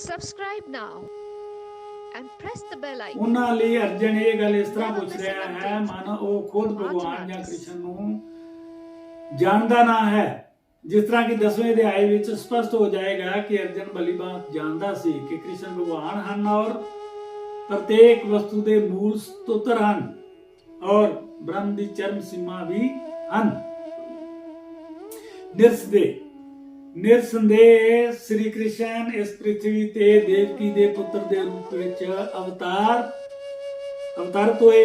Subscribe now and press the bell icon. ਉਹਨਾਂ ਲਈ ਅਰਜਨ ਇਹ ਗੱਲ ਇਸ ਤਰ੍ਹਾਂ Never ਪੁੱਛ miss ਰਿਹਾ an ਹੈ update. ਮਾਨੋ ਉਹ ਖੁਦ ਭਗਵਾਨ ਜਾਂ Martin ਕ੍ਰਿਸ਼ਨ ਨੂੰ ਜਾਣਦਾ ਨਾ ਹੈ। ਜਿਸ ਤਰ੍ਹਾਂ ਕਿ 10ਵੇਂ ਅਧਿਆਇ ਵਿੱਚ ਸਪਸ਼ਟ ਹੋ ਜਾਏਗਾ ਕਿ ਅਰਜਨ ਭਲੀਭਾਂਤ ਜਾਣਦਾ ਸੀ ਕਿ ਕ੍ਰਿਸ਼ਨ ਭਗਵਾਨ ਹਨ ਔਰ ਪ੍ਰਤੇਕ ਵਸਤੂ ਦੇ ਮੂਲ ਸਤੋਤਰ ਹਨ ਔਰ ਬ੍ਰਹਮ ਦੀ ਚਰਮ ਸੀਮਾ ਵੀ ਹਨ। ਨਿਰਸੰਦੇਹ ਸ੍ਰੀ ਕ੍ਰਿਸ਼ਨ ਇਸ ਪ੍ਰਿਥਵੀ ਤੇ ਦੇਵਕੀ ਦੇ ਪੁੱਤਰ ਦੇ ਰੂਪ ਵਿੱਚ ਅਵਤਾਰਤ ਹੋਏ।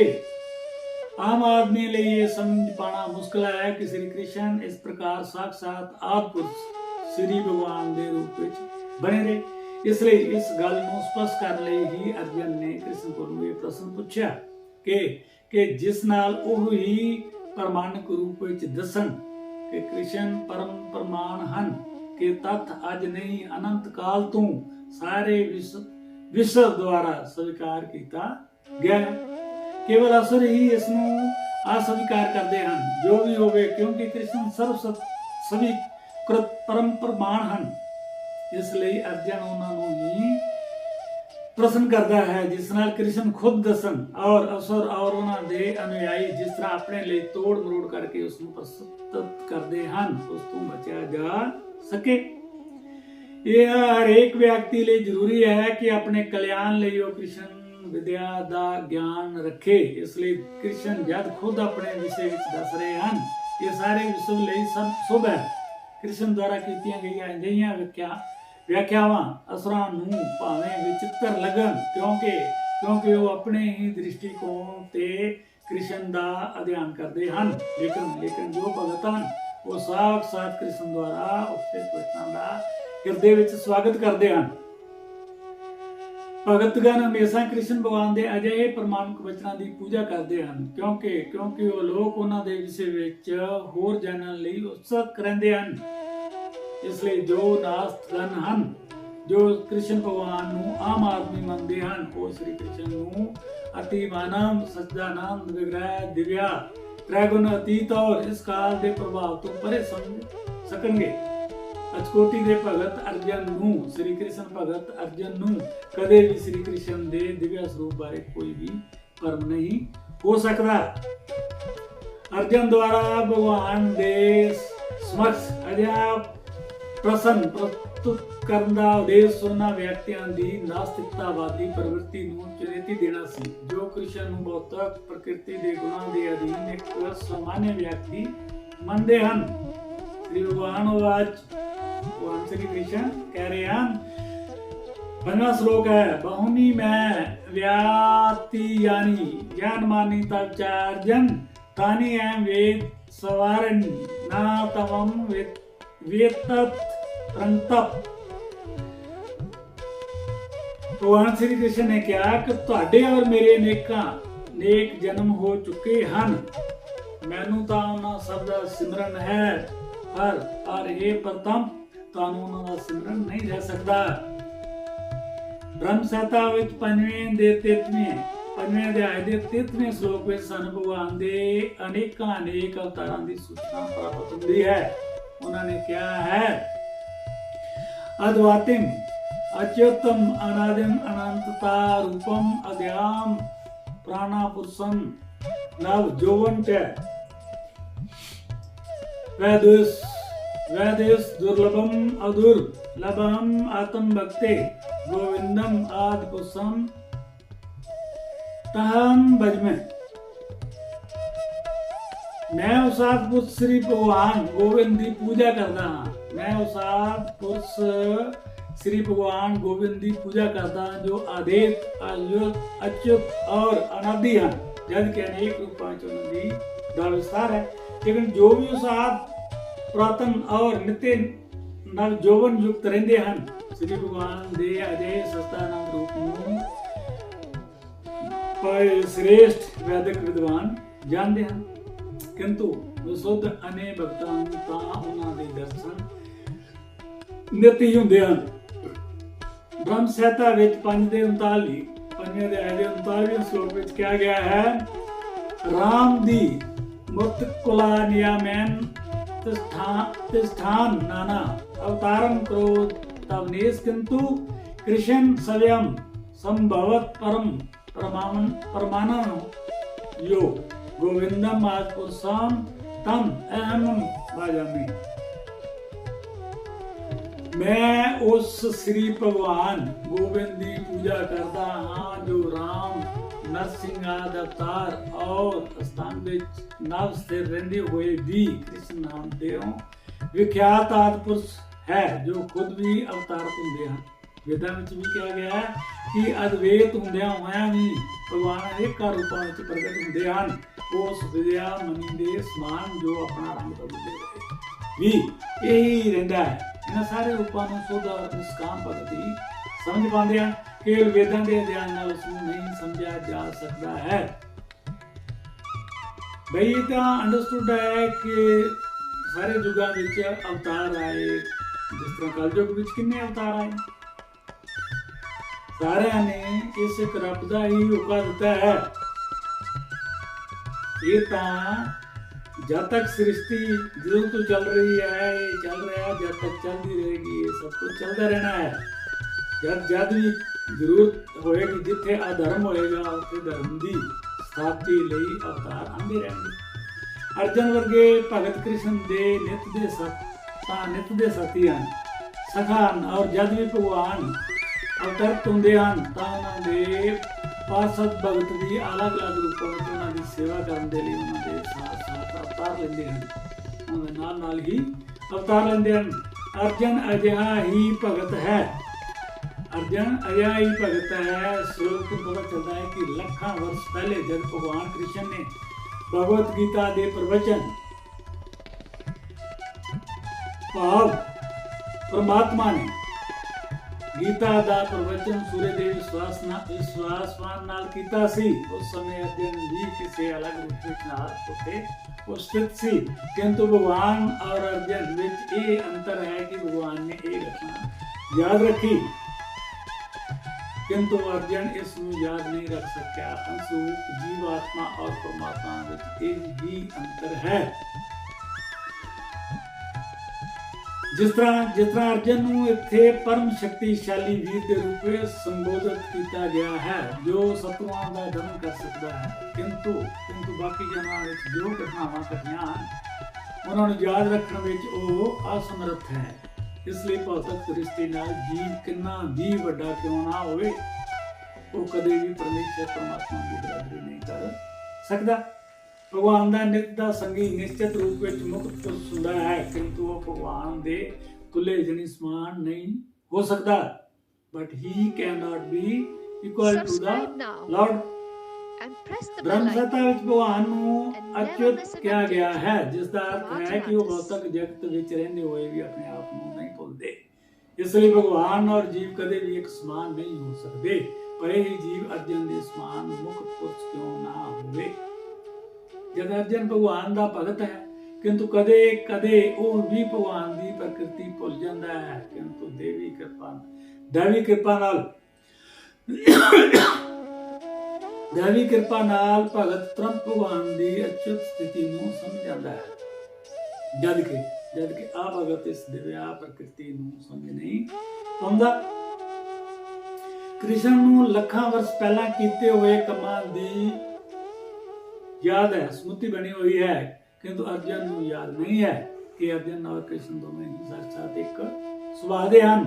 ਆਮ ਆਦਮੀ ਲਈ ਇਹ ਸਮਝ ਪਾਣਾ ਮੁਸ਼ਕਲ ਹੈ ਕਿ ਸ੍ਰੀ ਕ੍ਰਿਸ਼ਨ ਇਸ ਪ੍ਰਕਾਰ ਸਾਖਸ਼ਾਤ ਆਦਿ ਪੁਰਸ਼ ਸ੍ਰੀ ਭਗਵਾਨ ਦੇ ਰੂਪ ਵਿੱਚ ਬਣੇ ਰਹੇ। ਇਸ ਲਈ ਇਸ ਗੱਲ ਨੂੰ ਸਪਸ਼ਟ ਕਰਨ ਲਈ ਹੀ ਅਰਜਨ ਨੇ ਕ੍ਰਿਸ਼ਨ ਕੋਲੋਂ ਇਹ ਪ੍ਰਸ਼ਨ ਪੁੱਛਿਆ ਕਿ ਜਿਸ ਨਾਲ ਉਹ ਹੀ ਪ੍ਰਮਾਣਿਕ ਰੂਪ ਵਿੱਚ ਦੱਸਣ ਕਿ ਕ੍ਰਿਸ਼ਨ ਪਰਮ ਪ੍ਰਮਾਣ ਹਨ ਕਿ ਤੱਥ ਅੱਜ ਨਹੀਂ ਅਨੰਤ ਕਾਲ ਤੋਂ ਸਾਰੇ ਵਿਸ਼ਵ ਦੁਆਰਾ ਸਵੀਕਾਰ ਕੀਤਾ ਗਿਆ ਹੈ। ਕੇਵਲ ਅਸੁਰ ਹੀ ਇਸ ਨੂੰ ਅਸਵੀਕਾਰ ਕਰਦੇ ਹਨ। ਜੋ ਵੀ ਹੋਵੇ, ਕਿਉਂਕਿ ਕ੍ਰਿਸ਼ਨ ਸਵੀਕ੍ਰਿਤ ਪਰਮ ਪ੍ਰਮਾਣ ਹਨ। ਇਸ ਲਈ ਅਰਜਨ ਉਹਨਾਂ ਨੂੰ ਹੀ ਪ੍ਰਸ਼ਨ ਕਰਦਾ ਹੈ ਜਿਸ ਨਾਲ ਕ੍ਰਿਸ਼ਨ ਖੁਦ ਦੱਸਣ ਔਰ ਅਸੁਰ ਔਰ ਉਹਨਾਂ ਦੇ ਅਨੁਯਾਈ ਜਿਸ ਤਰ੍ਹਾਂ ਆਪਣੇ ਲਈ ਤੋੜ ਮਰੋੜ ਕਰਕੇ ਉਸ ਨੂੰ ਪ੍ਰਸਤੁਤ ਕਰਦੇ ਹਨ ਉਸ ਤੋਂ ਬਚਿਆ ਜਾ ਸਕੇ। ਇਹ ਹਰੇਕ ਵਿਅਕਤੀ ਲਈ ਜ਼ਰੂਰੀ ਹੈ ਕਿ ਆਪਣੇ ਕਲਿਆਣ ਲਈ ਉਹ ਕ੍ਰਿਸ਼ਨ ਵਿਦਿਆ ਦਾ ਗਿਆਨ ਰੱਖੇ। ਇਸ ਲਈ ਕ੍ਰਿਸ਼ਨ ਜਦ ਖੁਦ ਆਪਣੇ ਵਿਸ਼ੇ ਵਿੱਚ ਦੱਸ ਰਹੇ ਹਨ ਇਹ ਸਾਰੇ ਵਿਸ਼ਵ ਲਈ ਸਭ ਸ਼ੁਭ ਹੈ। ਕ੍ਰਿਸ਼ਨ ਦੁਆਰਾ ਕੀਤੀਆਂ ਗਈਆਂ ਅਜਿਹੀਆਂ ਵਿਆਖਿਆਵਾਂ ਅਸੁਰਾਂ ਨੂੰ ਭਾਵੇਂ ਵਿਚਿੱਤਰ ਲੱਗਣ ਕਿਉਂਕਿ ਉਹ ਆਪਣੇ ਹੀ ਦ੍ਰਿਸ਼ਟੀਕੋਣ ਤੇ ਕ੍ਰਿਸ਼ਨ ਦਾ ਅਧਿਐਨ ਕਰਦੇ ਹਨ। ਲੇਕਿਨ ਜੋ ਭਗਤ ਹਨ ਉਹ ਸਾਖਸ਼ਾਤ ਕ੍ਰਿਸ਼ਨ ਦੁਆਰਾ ਉਪਦੇਸ਼ ਵਚਨਾਂ ਦਾ ਹਿਰਦੇ ਵਿੱਚ ਸਵਾਗਤ ਕਰਦੇ ਹਨ। ਭਗਤਗਣ ਹਮੇਸ਼ਾ ਕ੍ਰਿਸ਼ਨ ਭਗਵਾਨ ਦੇ ਅਜਿਹੇ ਪ੍ਰਮਾਣਿਕ ਵਚਨਾਂ ਦੀ ਪੂਜਾ ਕਰਦੇ ਹਨ ਕਿਉਂਕਿ ਉਹ ਲੋਕ ਉਹਨਾਂ ਦੇ ਵਿਸ਼ੇ ਵਿੱਚ ਹੋਰ ਜਾਣਨ ਲਈ ਉਤਸੁਕ ਰਹਿੰਦੇ ਹਨ। ਇਸ ਲਈ ਜੋ ਨਾਸਤਗਣ ਹਨ ਜੋ ਕ੍ਰਿਸ਼ਨ ਭਗਵਾਨ ਨੂੰ ਆਮ ਆਦਮੀ ਮੰਨਦੇ ਹਨ ਉਹ ਸ੍ਰੀ ਕ੍ਰਿਸ਼ਨ ਨੂੰ ਅਤੀ ਮਾਨਵ ਸੱਚਦਾਨੰਦ ਵਿਗ੍ਰਹ ਦਿਵਿਆ ਤ੍ਰੈਗੁਣ ਅਤੀਤ ਔਰ ਇਸ ਕਾਲ ਦੇ ਪ੍ਰਭਾਵ ਤੋਂ ਪਰੇ ਸਮਝ ਸਕਣਗੇ। ਅਚਕੋਟੀ ਦੇ ਭਗਤ ਅਰਜਨ ਨੂੰ ਸ੍ਰੀ ਕ੍ਰਿਸ਼ਨ ਭਗਤ ਅਰਜਨ ਨੂੰ ਕਦੇ ਵੀ ਸ੍ਰੀ ਕ੍ਰਿਸ਼ਨ ਦੇ ਦਿਵਯ ਸਰੂਪ ਬਾਰੇ ਕੋਈ ਵੀ ਭਰਮ ਨਹੀਂ ਹੋ ਸਕਦਾ। ਅਰਜਨ ਦੁਆਰਾ ਭਗਵਾਨ ਦੇ ਸਮਕਸ਼ ਅਜਿਹਾ ਪ੍ਰਸ਼ਨ ਪ੍ਰਸਤੁਤ ਕਰਨ ਦਾ ਉਦੇਸ਼ ਉਹਨਾਂ ਵਿਅਕਤੀਆਂ ਦੀ ਨਾਸਤਿਕਤਾਵਾਦੀ ਪ੍ਰਵਿਰਤੀ ਨੂੰ ਚੁਣੌਤੀ ਦੇਣਾ ਸੀ ਜੋ ਕ੍ਰਿਸ਼ਨ ਨੂੰ ਭੌਤਿਕ ਪ੍ਰਕਿਰਤੀ ਦੇ ਗੁਣਾਂ ਦੇ ਅਧੀਨ ਇੱਕ ਸਾਮਾਨਯ ਵਿਅਕਤੀ ਮੰਨਦੇ ਹਨ। ਸ੍ਰੀ ਭਗਵਾਨ ਭਗਵਾਨ ਸ੍ਰੀ ਕ੍ਰਿਸ਼ਨ ਕਹਿ ਰਹੇ ਹਨ। 15ਵਾਂ ਸ਼ਲੋਕ ਹੈ ਬਹੁਨੀ ਮੈਂ ਵਿਆਤੀ ਯਾਨੀ ਗਿਆਨ ਮਾਨੀ ਤਬ ਚਾਰਜਨ ਤਾਨੀ ਐਮ ਵੇਦ ਸਵਾਰਨ ਨਾ ਤਵਮ ਵੇਤਤ ਪ੍ਰੰਤਪ। ਭਗਵਾਨ ਸ੍ਰੀ ਕ੍ਰਿਸ਼ਨ ਨੇ ਕਿਹਾ ਕਿ ਤੁਹਾਡੇ ਔਰ ਮੇਰੇ ਨੇਕ ਜਨਮ ਹੋ ਚੁੱਕੇ ਹਨ। ਮੈਨੂੰ ਤਾਂ ਉਹਨਾਂ ਸਭ ਦਾ ਸਿਮਰਨ ਹੈ ਪਰ ਇਹ ਪ੍ਰਤਮ ਤੁਹਾਨੂੰ ਉਹਨਾਂ ਦਾ ਸਿਮਰਨ ਨਹੀਂ ਰਹਿ ਸਕਦਾ। ਬ੍ਰਹਮ ਸੰਹਿਤਾ ਵਿੱਚ 5ਵੇਂ ਅਧਿਆਇ ਦੇ 33ਵੇਂ ਸ਼ਲੋਕ ਵਿੱਚ ਸਾਨੂੰ ਭਗਵਾਨ ਦੇ ਅਨੇਕ ਅਵਤਾਰਾਂ ਦੀ ਸੂਚਨਾ ਪ੍ਰਾਪਤ ਹੁੰਦੀ ਹੈ। ਉਹਨਾਂ ਨੇ ਕਿਹਾ ਹੈ ਅਦਵਾਤਿਮ ਅਚੇਤਮ ਅਨਾਦਿਮ ਅਨੰਤਤਾ ਰੂਪਮ ਅਧਿਆਮ ਪ੍ਰਾਣਾ ਪੁਰਸ਼ਮ ਨਵ ਜੋਵਨ ਚ वैदेश दुर्लभम अदुर्लभम आत्म भक्ते गोविंदम आदि पुरुषम तहम भजमे। मैं उस पुरुष श्री भगवान गोविंद की पूजा करता हाँ। मैं उस पुरुष श्री भगवान गोविंद की पूजा करता जो आदित अच्युत और अनादि हैं जबकि अनेक रूपों का विस्तार है। लेकिन जो भी उस ਪੁਰਾਤਨ ਔਰ ਨਿਤੇ ਨਵ ਜੋਵਨ ਯੁਕਤ ਰਹਿੰਦੇ ਹਨ ਸ੍ਰੀ ਭਗਵਾਨ ਦੇ ਅਜਿਹੇ ਸਸਤਾਨੰਦ ਰੂਪ ਨੂੰ ਸ੍ਰੇਸ਼ਟ ਵੈਦਿਕ ਵਿਦਵਾਨ ਜਾਣਦੇ ਹਨ। ਕਿੰਤੂ ਵਿਸੁੱਧ ਅਨੇ ਭਗਤਾਂ ਨੂੰ ਤਾਂ ਉਹਨਾਂ ਦੇ ਦਰਸ਼ਨ ਨਿਤ ਹੀ ਹੁੰਦੇ ਹਨ। ਬ੍ਰਹਮ ਸੰਹਿਤਾ ਵਿੱਚ 5ਵੇਂ ਅਧਿਆਇ ਦੇ 39ਵੇਂ ਸ਼ਲੋਕ ਵਿੱਚ ਕਿਹਾ ਗਿਆ ਹੈ ਰਾਮ ਦੀ ਮੁਕਤ ਕੁਲਾ ਨਿਯਮਨ तिष्ठान नाना अवतारम करो तवनेश किंतु कृष्ण स्वयं संभवत परमानंद यो गोविंदम आज पुरुषम तम अहम भजामि। मैं उस श्री भगवान गोविंद की पूजा करता हाँ जो राम नरसिंह आदि अवतार और स्थान विच नव स्थिर रहंदे हुए भी कृष्ण नाम देव विख्यात आदि पुरुष है जो खुद भी अवतारत हुंदे हैं। वेदां विच भी कहा गया है कि अद्वैत हुंदियां होइयां भी भगवान अनेकां रूपां विच प्रगट हुंदे हन। उस विद्या मनी दे समान जो अपना रंग बदलदे रहे भी यही रहिंदा है। इन्हां सारे रूपां नूं शुद्ध और निष्काम भगत ही समझ पाਉਂਦੇ ਹਨ। केवल वेदां दे अध्ययन नाल उस नूं नहीं समझा जा सकता है। बई तां अंडरस्टूड है कि सारे युगां विच अवतार आए। जिस तरह कलयुग विच किन्ने अवतार आए, सारिਆਂ ने इस एक रब दा ही हुक्म दिता है। ये तां जब तक सृष्टि जो तो चल रही है, ये चल रहा है, जब तक चलती रहेगी ये सब कुछ चलता रहना है। जब भी जरूरत होएगी जिथे अधर्म होएगा उत्थे धर्म की स्थापति लई अवतार आंदे रहेंगे। अर्जन वर्गे भगत कृष्ण दे नित दे साथी हैं सखा ਹਨ और जब भी भगवान अवतरत ਹੁੰਦੇ ਹਨ ਤਾਂ ਉਹਨਾਂ ਦੇ ਪਾਰਸ਼ਦ ਭਗਤ ਵੀ ਅਲੱਗ-ਅਲੱਗ ਰੂਪਾਂ ਵਿੱਚ ਉਹਨਾਂ ਦੀ ਸੇਵਾ ਕਰਨ ਦੇ ਲਈ ਉਹਨਾਂ ਦੇ ਸਾਥ ਅਵਤਾਰ ਲੈਂਦੇ ਹਨ। ਉਹਨਾਂ ਦੇ ਨਾਲ ਹੀ ਅਵਤਾਰ ਲੈਂਦੇ ਹਨ। अर्जन अजिहा ही भगत है। अर्जन अजिहा ही भगत है। श्लोक को पता चलता है कि लखा वर्ष पहले जब भगवान कृष्ण ने भगवत गीता के प्रवचन भाव परमात्मा ने गीता का प्रवचन सूर्यदेव विश्वासवान नाल कीता सी। उस समय अर्जन भी किसी अलग रूप में उपस्थित सी, किंतु भगवान और अर्जन विच ये अंतर है कि भगवान ने एक घटना याद रखी किंतु अर्जन इसनू याद नहीं रख सका। अंशरूप जीवात्मा और परमात्मा विच एक ही अंतर है। जिस तरह अर्जन नूं इत्थे परम शक्तिशाली वीर के रूप में संबोधित किया गया है जो शत्रुओं का दमन कर सकता है, किंतु बाकी जनां विच जो घटनावां घटियां उन्होंने याद रखने विच वो असमर्थ है। इसलिए भौतिक दृष्टि नाल जीव कितना भी वड्डा क्यों ना होवे वो कदे भी परमेश्वर परमात्मा की बराबरी नहीं कर सकता। भगवान का नित का संगी निश्चित रूप में मुक्त पुरुष हुंदा है, किंतु वो भगवान दे तुल्य जनी समान नहीं हो सकता। But he can not be equal to the lord. ब्रह्म सत्ता विच भगवान नूं अच्युत कहा गया है, जिसका अर्थ है कि वो भौतिक जगत विच रहिंदे होए भी अपने आप नूं नहीं भुलदे। इसलिए भगवान और जीव कदे भी एक समान नहीं हो सकते। पर ही जीव अर्जन दे समान मुक्त पुरुष क्यों ना होवे। जब अर्जन भगवान का भगत है किंतु कदे कदे वो भी भगवान की प्रकृति भुल जाता है, किंतु दैवी कृपा नाल भगत तुरंत भगवान की अच्युत स्थिति नूं समझ जाता है। जद कि आ भगत इस दिव्या प्रकृति नूं समझ नहीं पाउंदा। कृष्ण नूं लखां वर्ष पहला कीते हुए कमां दी याद है, स्मृति बनी हुई है, किंतु अर्जन को याद नहीं है कि अर्जन और कृष्ण दोनों ही साक्षात एक सुभाव दे हन।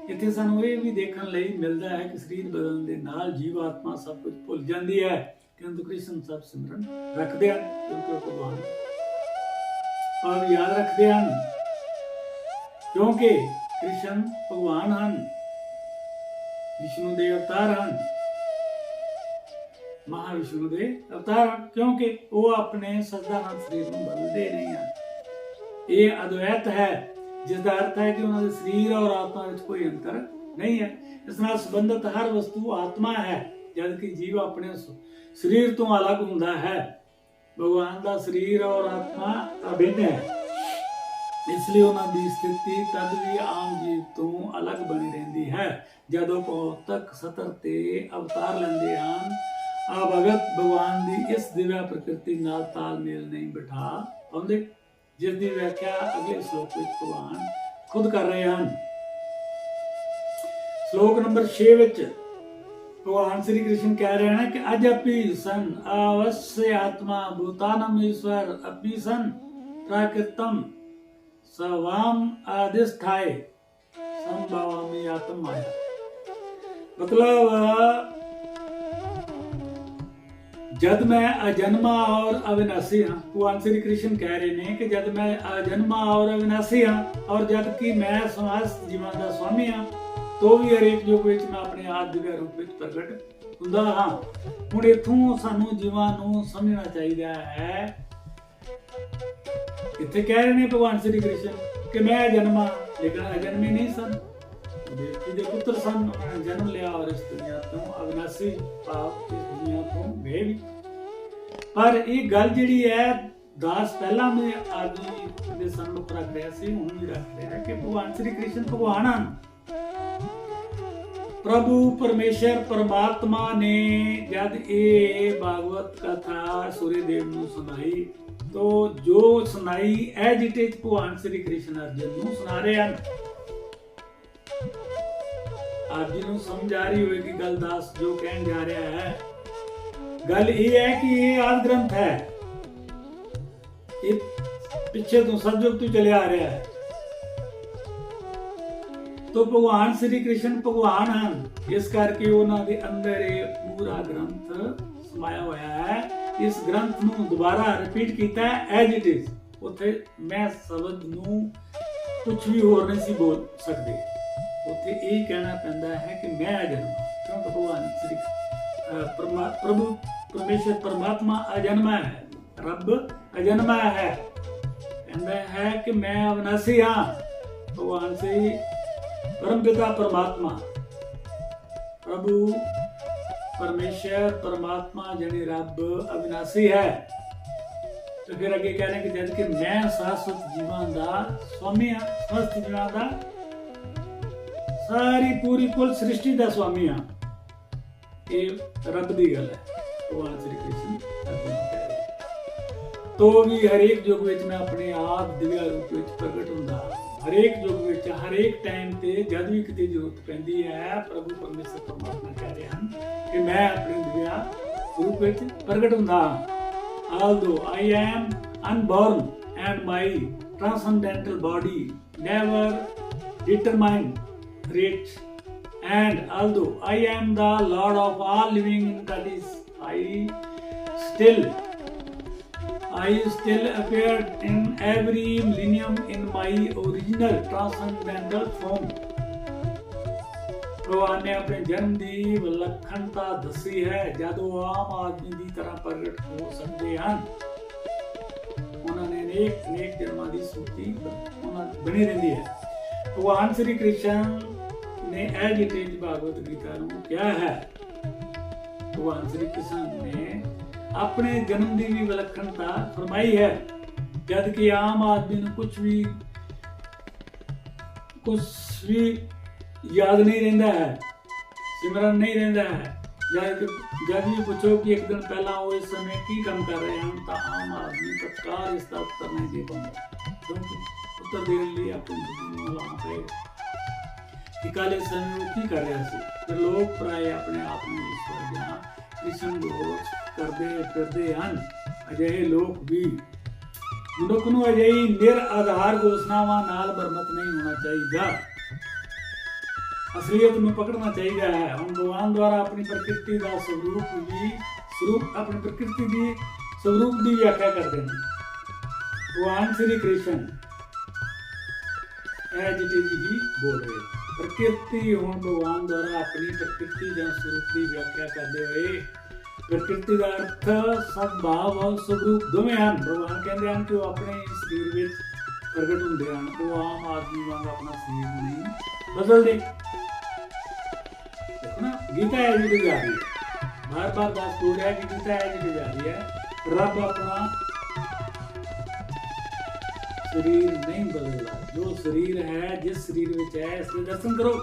इत्थे सानूं ये भी देखण लई मिलदा है कि शरीर बदलण दे नाल जीवात्मा सब कुछ भुल जाती है, किंतु कृष्ण सब सिमरन रखते हैं क्योंकि भगवान और याद रखते हैं, क्योंकि कृष्ण भगवान हन, विष्णु दे अवतार हन, महाविष्णु दे अवतार, क्योंकि वो अपने सदानंद शरीर में बदलते नहीं हैं। ये अद्वैत है, जिसका अर्थ है कि उन्होंने शरीर और आत्मा में कोई अंतर नहीं है। इस नाल संबंधित हर वस्तु आत्मा है, जबकि जीव अपने शरीर तो अलग हुंदा है। भगवान का शरीर और आत्मा अभिन्न है, इसलिए उन्होंने स्थिति तद भी आम जीव तो अलग बनी रहती है। जदों भौतिक सतर ते अवतार लेंदे हन, आ भगत भगवान की इस दिव्या प्रकृति नाल तालमेल नहीं बिठा पाउंदे, जिसकी व्याख्या अगले श्लोक में भगवान खुद कर रहे हैं। ਸ਼ਲੋਕ ਨੰਬਰ 6 ਵਿੱਚ ਭਗਵਾਨ ਸ੍ਰੀ ਕ੍ਰਿਸ਼ਨ ਕਹਿ ਰਹੇ ਹਨ ਕਿ ਅਜਪੀ ਸਨ ਅਵश्य ਆਤਮਾ ਭੂਤਾਨਮ ਈਸ਼ਵਰ ਅਪੀ ਸਨ ਪ੍ਰਾਕ੍ਰਿਤਮ ਸਵਾਮ ਆਦਿਸਥਾਏ ਸੰਭਾਵਾਮੀ ਆਤਮ ਮਾਇਆ। मतलब जब मैं अजन्मा और अविनाशी हाँ, भगवान श्री कृष्ण कह रहे हैं कि जब मैं अजन्मा और अविनाशी हाँ और जब कि मैं समस्त जीवां दा स्वामी हाँ तो भी हरेक युग विच मैं अपने आदि दिव्य रूप विच प्रगट हुंदा हाँ। हुण इत्थों सानू जीवां नू समझना चाहिए है, इत्थे कह रहे हैं भगवान श्री कृष्ण कि मैं अजन्मा लेकिन अजन्मे नहीं सन, देवकी दे पुत्र सन, उन्होंने जन्म लिया और इस दुनिया तो अविनाशी पाप इस दुनिया तो गए भी। पर एक गल जिहड़ी है दास पहला में आदमी दे सन्मुख रख रहा सी, हुण भी रख रहा है कि भगवान श्री कृष्ण भगवान हन। प्रभु परमेश्वर परमात्मा ने जब ये भागवत कथा सूर्यदेव नूं सुनाई तो जो सुनाई एज इट इज भगवान श्री कृष्ण अर्जुन नूं सुना रहे हैं। आप जी नूं समझ आ रही होगी गल दास जो कहन जा रहा है। गल ये है कि ये आदि ग्रंथ है, ये पिछे तो सतयुग तो चले आ रहा है। तो भगवान श्री कृष्ण भगवान हैं, इस करके उन्होंने दे अंदर ये पूरा ग्रंथ समाया हुआ है। इस ग्रंथ नूं दोबारा रिपीट किया है एज इट इज। उत्थे मैं शब्द नूं कुछ भी होर नहीं सी बोल सकते, उत्थे यही कहना पैंदा है कि मैं अजन्मा, क्योंकि भगवान श्री प्रभु परमेश्वर परमात्मा अजन्मा है, रब अजन्मा है, कहता है कि मैं अविनाशी हाँ। भगवान श्री परमपिता परमात्मा प्रभु परमेश्वर परमात्मा यानी रब अविनाशी है। तो फिर अगे कह रहे हैं कि जब कि मैं शाश्वत जीवां दा स्वामी हाँ, समस्त जीवां दा सारी पूरी कुल सृष्टि का स्वामी हाँ। ये रब की गल है, भगवान श्री कृष्ण कह रहे। तो भी हरेक युग विच मैं अपने आप दिव्य रूप विच प्रगट हुंदा, हरेक युग विच हरेक टाइम ते जद भी किते जरूरत पैंदी है प्रभु परमेश्वर परमात्मा कह रहे हैं कि मैं अपने दिव्य रूप विच प्रगट हुंदा। Although I am unborn and my transcendental body never determined rate, and although I am the Lord of all living entities, I still appeared in every millennium in my original transcendental form. भगवान ने अपने जन्म की विलक्षणता दसी है, जदों आम आदमी की तरह प्रगट हो सकते हैं। उन्होंने अनेक जन्मां की सूची बनी रही है। भगवान श्री कृष्ण ने as it is Bhagavad Gita नूं क्या है, भगवान श्री कृष्ण ने अपने जन्म की भी विलक्षणता फरमाई है, जद कि आम आदमी नूं कुछ भी याद नहीं रहता है, सिमरन नहीं रहता है। जब भी पूछो कि एक दिन पहला वो इस समय की काम कर रहे हैं तो आम आदमी तत्काल इसका उत्तर नहीं दे पाता, क्योंकि उत्तर देने लिए अपनी लाना पड़ेगा कि कल इस समय वो की कर रहे थे। फिर लोग प्राय अपने आप में ईश्वर जहाँ कृष्ण घोष करते फिरते हैं। अजिहे लोग भी मनुख नूं अजिही निराधार घोषणावां नाल भरमत नहीं होना चाहिए, असलियत में पकड़ना चाहिए है। हम भगवान द्वारा अपनी प्रकृति का स्वरूप अपनी प्रकृति की स्वरूप की व्याख्या करते हैं। भगवान Shri Krishna as it is ही बोल रहे प्रकृति हम भगवान द्वारा अपनी प्रकृति या स्वरूप की व्याख्या करते हुए प्रकृति का अर्थ सद्भाव और स्वरूप दोवें हैं। भगवान कहते हैं कि वो अपने शरीर में प्रगट होंगे हैं, वो आम आदमी वांग अपना शरीर नहीं बदल दे। देखो ना गीता एज इट इज आ रही है, बार बार दास बोल रहा है कि गीता एज इट इज आ रही है। रब अपना शरीर नहीं बदलता, जो शरीर है जिस शरीर में है इसके दर्शन करो।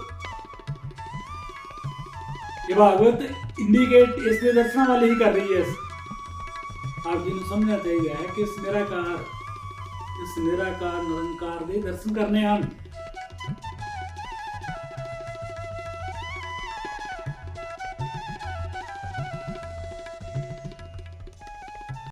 ये भागवत इंडिकेट इसके दर्शन वाले ही कर रही है। आप जी को समझना चाहिए है कि इस निराकार निरंकार दे दर्शन करने हैं।